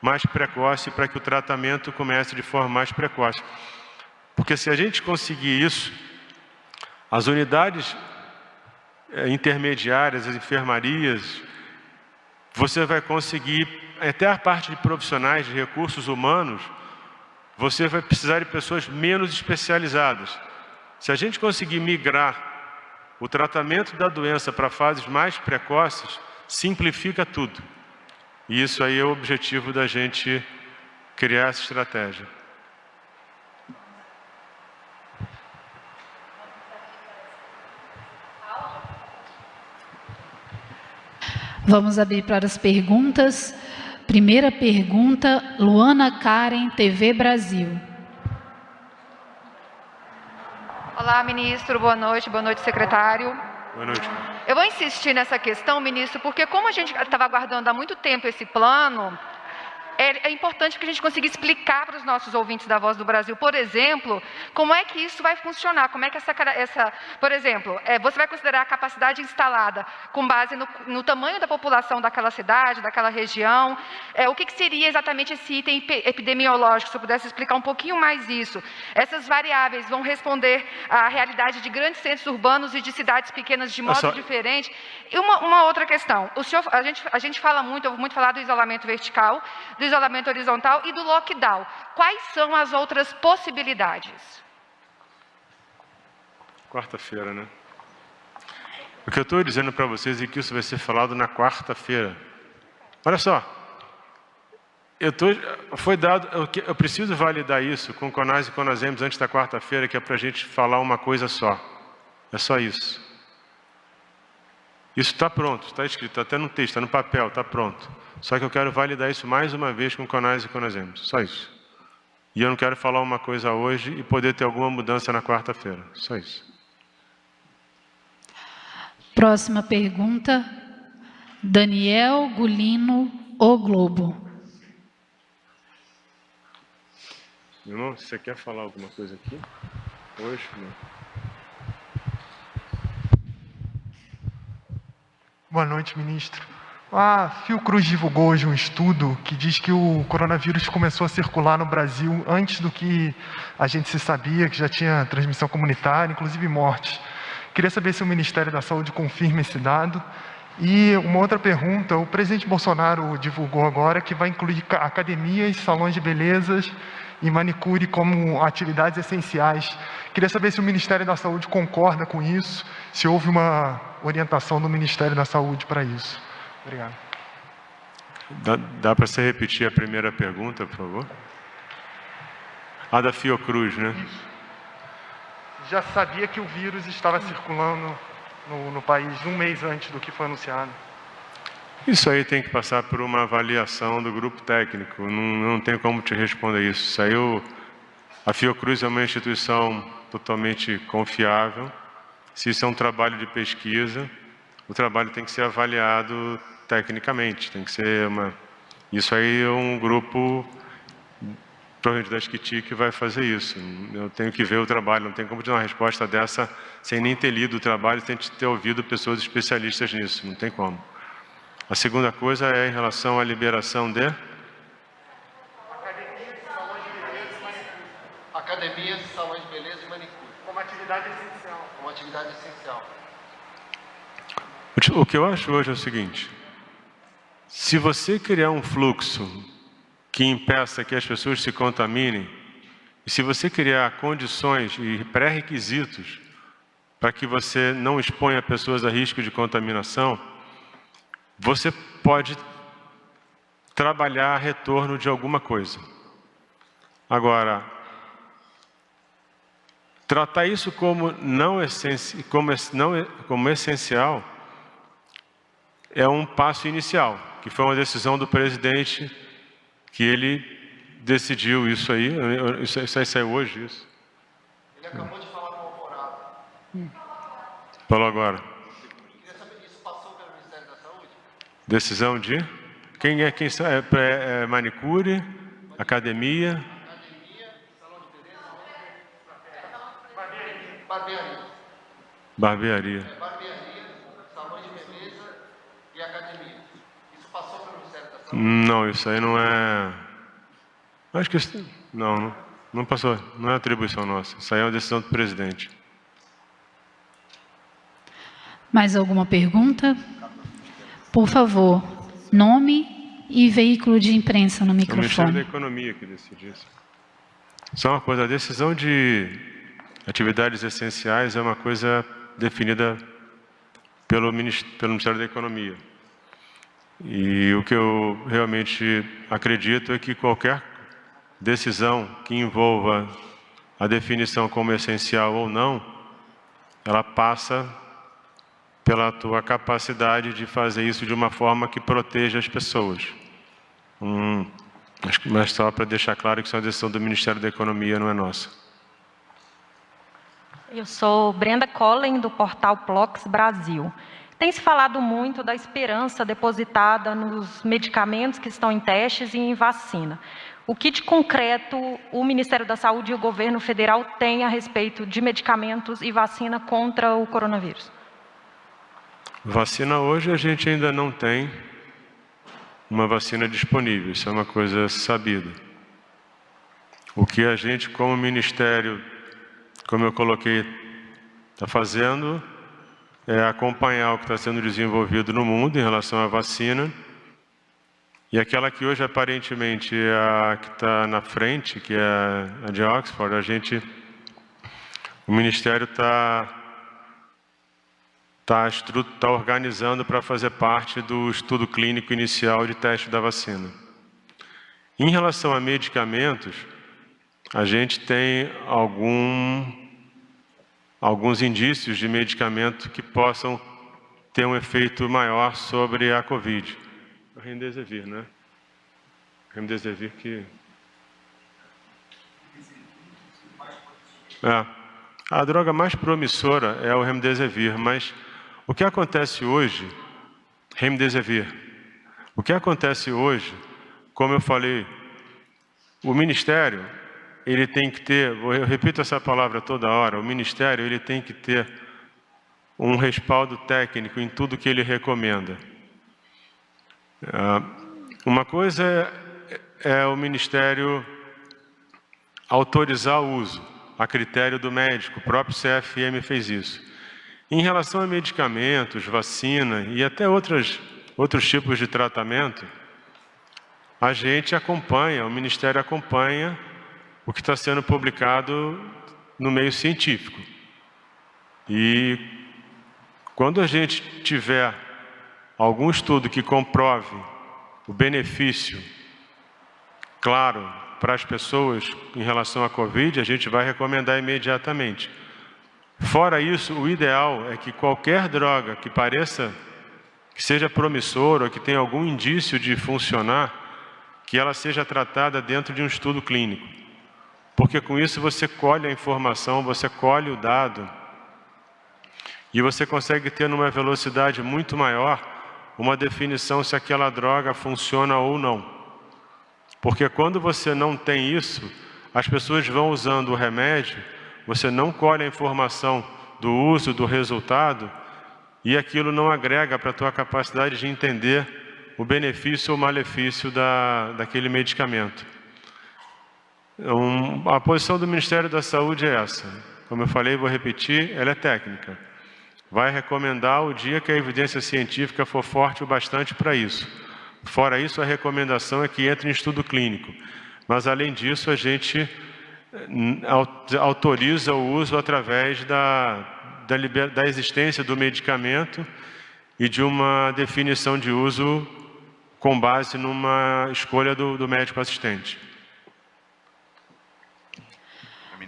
mais precoce, para que o tratamento comece de forma mais precoce. Porque se a gente conseguir isso, As unidades intermediárias, as enfermarias, você vai conseguir, até a parte de profissionais de recursos humanos, você vai precisar de pessoas menos especializadas. Se a gente conseguir migrar o tratamento da doença para fases mais precoces, simplifica tudo. E isso aí é o objetivo da gente criar essa estratégia. Vamos abrir para as perguntas. Primeira pergunta, Luana Karen, TV Brasil. Olá, ministro. Boa noite, secretário. Boa noite. Eu vou insistir nessa questão, ministro, porque como a gente estava aguardando há muito tempo esse plano, é importante que a gente consiga explicar para os nossos ouvintes da Voz do Brasil, por exemplo, como é que isso vai funcionar, como é que por exemplo, você vai considerar a capacidade instalada com base no tamanho da população daquela cidade, daquela região, o que seria exatamente esse item epidemiológico, se eu pudesse explicar um pouquinho mais isso. Essas variáveis vão responder à realidade de grandes centros urbanos e de cidades pequenas de modo diferente. E uma outra questão, a gente fala muito, eu vou muito falar do isolamento vertical, do isolamento horizontal e do lockdown. Quais são as outras possibilidades? Quarta-feira, né? O que eu estou dizendo para vocês é que isso vai ser falado na quarta-feira. Olha só, eu preciso validar isso com o CONAS e CONASEMS antes da quarta-feira, que é para a gente falar uma coisa só. É só isso. Isso está pronto, está escrito, está até no texto, está no papel, está pronto. Só que eu quero validar isso mais uma vez com o CONAS e CONASEMS, só isso. E eu não quero falar uma coisa hoje e poder ter alguma mudança na quarta-feira, só isso. Próxima pergunta, Daniel Gulino, O Globo. Meu irmão, você quer falar alguma coisa aqui? Hoje, não. Boa noite, ministro. A Fiocruz divulgou hoje um estudo que diz que o coronavírus começou a circular no Brasil antes do que a gente se sabia, que já tinha transmissão comunitária, inclusive mortes. Queria saber se o Ministério da Saúde confirma esse dado. E uma outra pergunta, o presidente Bolsonaro divulgou agora que vai incluir academias, salões de belezas e manicure como atividades essenciais. Queria saber se o Ministério da Saúde concorda com isso, se houve uma orientação do Ministério da Saúde para isso. Obrigado. Dá para você repetir a primeira pergunta, por favor? A da Fiocruz, né? Isso. Já sabia que o vírus estava circulando no país um mês antes do que foi anunciado. Isso aí tem que passar por uma avaliação do grupo técnico. Não tem como te responder isso. A Fiocruz é uma instituição totalmente confiável. Se isso é um trabalho de pesquisa, o trabalho tem que ser avaliado tecnicamente. Tem que ser Isso aí é um grupo, provavelmente da SCTI, que vai fazer isso. Eu tenho que ver o trabalho. Não tem como te dar uma resposta dessa sem nem ter lido o trabalho, sem ter ouvido pessoas especialistas nisso. Não tem como. A segunda coisa é em relação à liberação de... Academias, salões de beleza e manicure. Como atividade essencial. Como atividade essencial. O que eu acho hoje é o seguinte: se você criar um fluxo que impeça que as pessoas se contaminem, e se você criar condições e pré-requisitos para que você não exponha pessoas a risco de contaminação, você pode trabalhar a retorno de alguma coisa. Agora, tratar isso como essencial é um passo inicial, que foi uma decisão do presidente, que ele decidiu isso aí. Isso aí saiu hoje, isso. Ele acabou de falar com o Alvorada. Falou agora. Queria saber, isso passou pelo Ministério da Saúde? Decisão de? Quem é manicure, academia? Academia, salão de beleza, barbearia. Barbearia. Barbearia, salões de beleza e academia. Isso passou pelo Ministério da Saúde? Não, isso aí não é... Acho que isso... Não passou. Não é atribuição nossa. Isso aí é uma decisão do presidente. Mais alguma pergunta? Por favor, nome e veículo de imprensa no É o Ministério da microfone. Economia que decide isso. Só uma coisa, a decisão de atividades essenciais é uma coisa definida pelo Ministério da Economia. E o que eu realmente acredito é que qualquer decisão que envolva a definição como essencial ou não, ela passa pela tua capacidade de fazer isso de uma forma que proteja as pessoas. Mas só para deixar claro que isso é uma decisão do Ministério da Economia, não é nossa. Eu sou Brenda Collen, do portal Plox Brasil. Tem se falado muito da esperança depositada nos medicamentos que estão em testes e em vacina. O que de concreto o Ministério da Saúde e o governo federal têm a respeito de medicamentos e vacina contra o coronavírus? Vacina hoje a gente ainda não tem uma vacina disponível, isso é uma coisa sabida. O que a gente, como Ministério, como eu coloquei, está fazendo é acompanhar o que está sendo desenvolvido no mundo em relação à vacina. E aquela que hoje aparentemente é a que está na frente, que é a de Oxford, o Ministério está organizando para fazer parte do estudo clínico inicial de teste da vacina. Em relação a medicamentos, a gente tem alguns indícios de medicamento que possam ter um efeito maior sobre a Covid. O Remdesivir, né? Remdesivir que... A droga mais promissora é o Remdesivir, mas o que acontece hoje, Remdesivir, o que acontece hoje, como eu falei, o Ministério, ele tem que ter, eu repito essa palavra toda hora, o Ministério ele tem que ter um respaldo técnico em tudo que ele recomenda. Uma coisa é o Ministério autorizar o uso, a critério do médico, o próprio CFM fez isso. Em relação a medicamentos, vacina e até outros tipos de tratamento, a gente acompanha, o Ministério acompanha o que está sendo publicado no meio científico. E quando a gente tiver algum estudo que comprove o benefício claro para as pessoas em relação à Covid, a gente vai recomendar imediatamente. Fora isso, o ideal é que qualquer droga que pareça que seja promissora ou que tenha algum indício de funcionar, que ela seja tratada dentro de um estudo clínico. Porque com isso você colhe a informação, você colhe o dado e você consegue ter numa velocidade muito maior uma definição se aquela droga funciona ou não. Porque quando você não tem isso, as pessoas vão usando o remédio, você não colhe a informação do uso, do resultado, e aquilo não agrega para a tua capacidade de entender o benefício ou malefício daquele medicamento. A posição do Ministério da Saúde é essa. Como eu falei, vou repetir, ela é técnica. Vai recomendar o dia que a evidência científica for forte o bastante para isso. Fora isso, a recomendação é que entre em estudo clínico. Mas, além disso, a gente autoriza o uso através da existência do medicamento e de uma definição de uso com base numa escolha do médico assistente.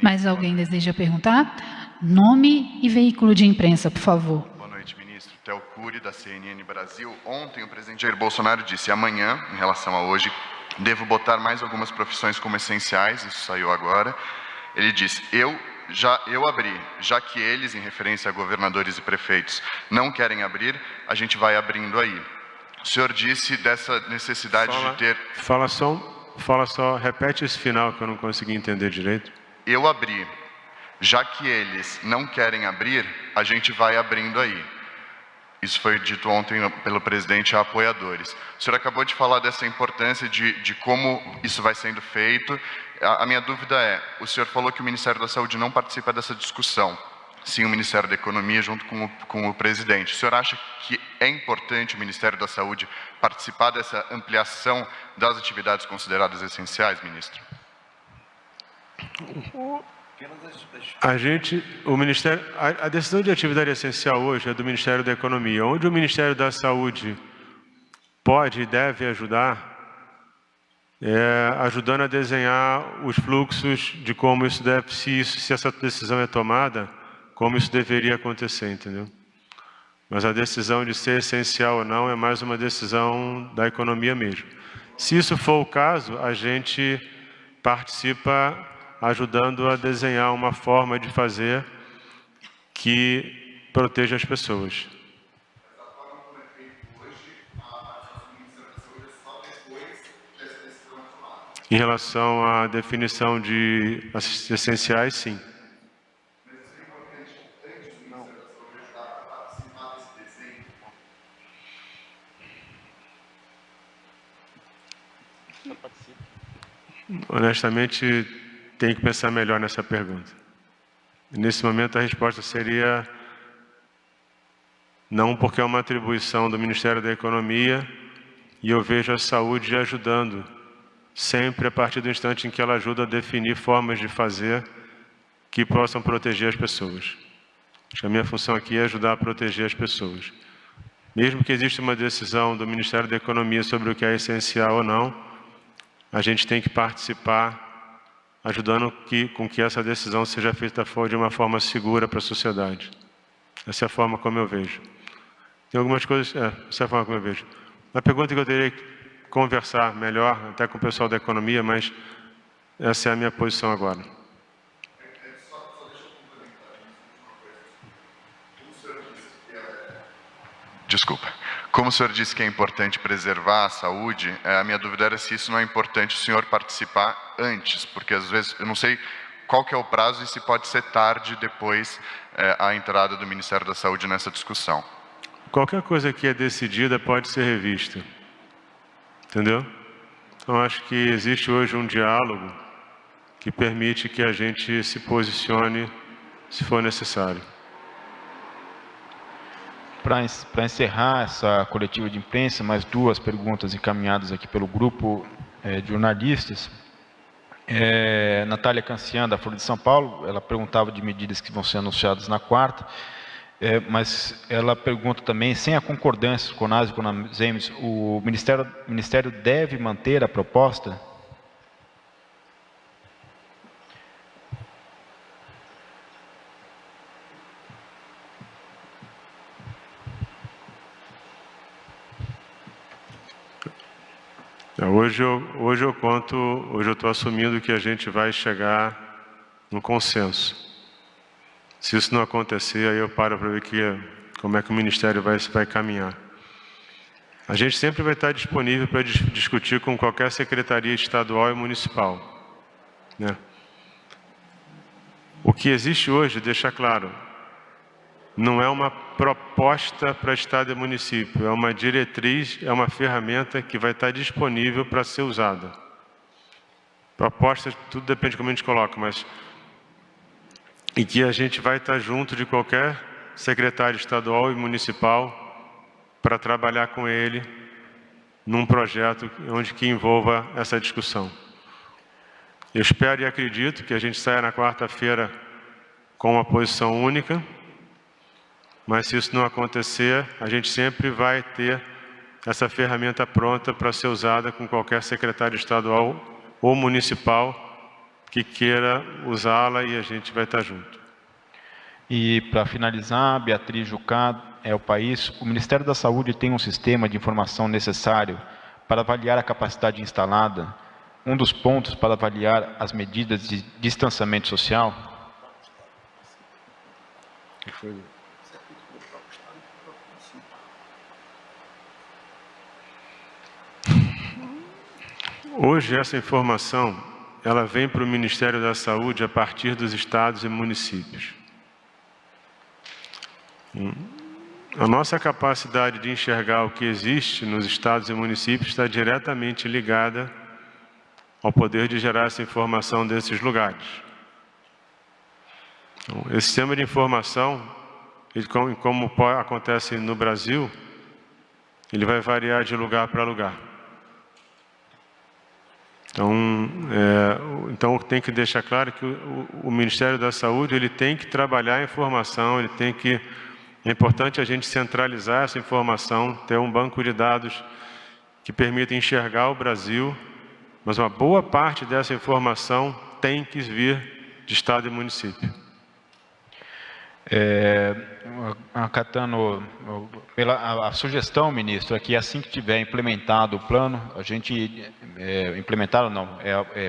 Mais alguém deseja perguntar? Nome e veículo de imprensa, por favor. Boa noite, ministro. Theo Cury, da CNN Brasil. Ontem o presidente Jair Bolsonaro disse, amanhã, em relação a hoje, devo botar mais algumas profissões como essenciais, isso saiu agora. Ele disse, eu abri, já que eles, em referência a governadores e prefeitos, não querem abrir, a gente vai abrindo aí. O senhor disse dessa necessidade de ter... Fala só, repete esse final que eu não consegui entender direito. Eu abri, já que eles não querem abrir, a gente vai abrindo aí. Isso foi dito ontem pelo presidente a apoiadores. O senhor acabou de falar dessa importância de como isso vai sendo feito. A minha dúvida é, o senhor falou que o Ministério da Saúde não participa dessa discussão. sim o Ministério da Economia junto com o presidente. O senhor acha que é importante o Ministério da Saúde participar dessa ampliação das atividades consideradas essenciais, ministro? A decisão de atividade essencial hoje é do Ministério da Economia. Onde o Ministério da Saúde pode e deve ajudar, ajudando a desenhar os fluxos de como isso deve, se essa decisão é tomada, como isso deveria acontecer, entendeu? Mas a decisão de ser essencial ou não é mais uma decisão da economia mesmo. Se isso for o caso, a gente participa ajudando a desenhar uma forma de fazer que proteja as pessoas. Em relação à definição de essenciais, sim. Honestamente, tenho que pensar melhor nessa pergunta. Nesse momento, a resposta seria não, porque é uma atribuição do Ministério da Economia e eu vejo a saúde ajudando, sempre a partir do instante em que ela ajuda a definir formas de fazer que possam proteger as pessoas. Acho que a minha função aqui é ajudar a proteger as pessoas. Mesmo que exista uma decisão do Ministério da Economia sobre o que é essencial ou não, a gente tem que participar ajudando com que essa decisão seja feita de uma forma segura para a sociedade. Essa é a forma como eu vejo. Tem algumas coisas... essa é a forma como eu vejo. A pergunta que eu teria que conversar melhor, até com o pessoal da economia, mas essa é a minha posição agora. Desculpa. Como o senhor disse que é importante preservar a saúde, a minha dúvida era se isso não é importante o senhor participar antes, porque às vezes eu não sei qual que é o prazo e se pode ser tarde depois a entrada do Ministério da Saúde nessa discussão. Qualquer coisa que é decidida pode ser revista. Entendeu? Então, acho que existe hoje um diálogo que permite que a gente se posicione se for necessário. Para encerrar essa coletiva de imprensa, mais duas perguntas encaminhadas aqui pelo grupo de jornalistas. Natália Cancian, da Folha de São Paulo, ela perguntava de medidas que vão ser anunciadas na quarta, mas ela pergunta também, sem a concordância com o CONAS e com a CONASEMES, o Ministério deve manter a proposta? Hoje eu estou assumindo que a gente vai chegar no consenso. Se isso não acontecer, aí eu paro para ver como é que o Ministério vai caminhar. A gente sempre vai estar disponível para discutir com qualquer secretaria estadual e municipal, né? O que existe hoje, deixa claro, não é uma proposta para Estado e município, é uma diretriz, é uma ferramenta que vai estar disponível para ser usada. Proposta, tudo depende de como a gente coloca, mas... E que a gente vai estar junto de qualquer secretário estadual e municipal para trabalhar com ele num projeto que envolva essa discussão. Eu espero e acredito que a gente saia na quarta-feira com uma posição única, mas se isso não acontecer, a gente sempre vai ter essa ferramenta pronta para ser usada com qualquer secretário estadual ou municipal que queira usá-la e a gente vai estar junto. E para finalizar, Beatriz Jucá, o País, o Ministério da Saúde tem um sistema de informação necessário para avaliar a capacidade instalada, um dos pontos para avaliar as medidas de distanciamento social? Hoje essa informação, ela vem para o Ministério da Saúde a partir dos estados e municípios. A nossa capacidade de enxergar o que existe nos estados e municípios está diretamente ligada ao poder de gerar essa informação desses lugares. Então, esse sistema de informação, ele, como acontece no Brasil, ele vai variar de lugar para lugar. Então tem que deixar claro que o Ministério da Saúde ele tem que trabalhar a informação, é importante a gente centralizar essa informação, ter um banco de dados que permita enxergar o Brasil, mas uma boa parte dessa informação tem que vir de Estado e município. Acatando a sugestão, ministro, é que assim que tiver implementado o plano, a gente,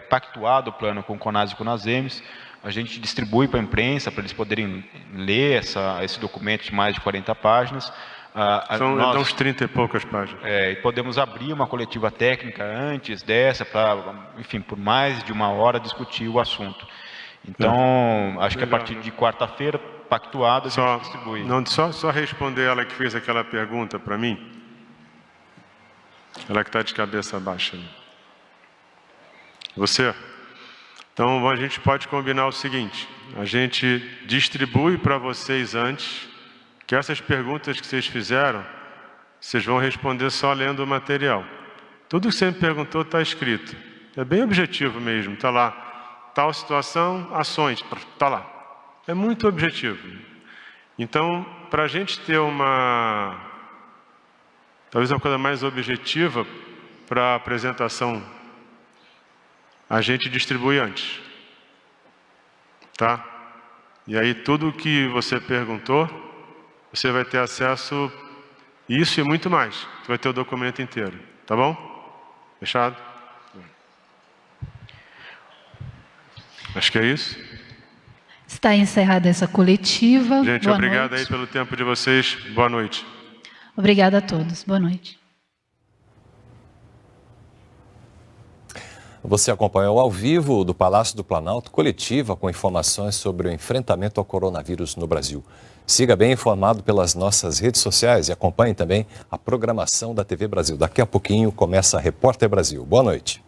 pactuado o plano com o CONAS e com o CONASEMES, a gente distribui para a imprensa, para eles poderem ler esse documento de mais de 40 páginas. São uns 30 e poucas páginas. E podemos abrir uma coletiva técnica antes dessa, para, enfim, por mais de 1 hora discutir o assunto. Então, acho que a partir de quarta-feira, pactuado, a gente distribui. Só responder ela que fez aquela pergunta para mim. Ela que está de cabeça baixa. Você? Então, a gente pode combinar o seguinte. A gente distribui para vocês antes, que essas perguntas que vocês fizeram, vocês vão responder só lendo o material. Tudo que você me perguntou está escrito. É bem objetivo mesmo, está lá. Tal situação, ações, está lá. É muito objetivo. Então, para a gente ter talvez uma coisa mais objetiva para a apresentação, a gente distribui antes. Tá? E aí tudo que você perguntou, você vai ter acesso a isso e muito mais. Você vai ter o documento inteiro. Tá bom? Fechado? Acho que é isso. Está encerrada essa coletiva. Gente, Boa obrigado noite. aí pelo tempo de vocês. Boa noite. Obrigada a todos. Boa noite. Você acompanhou ao vivo do Palácio do Planalto coletiva com informações sobre o enfrentamento ao coronavírus no Brasil. Siga bem informado pelas nossas redes sociais e acompanhe também a programação da TV Brasil. Daqui a pouquinho começa a Repórter Brasil. Boa noite.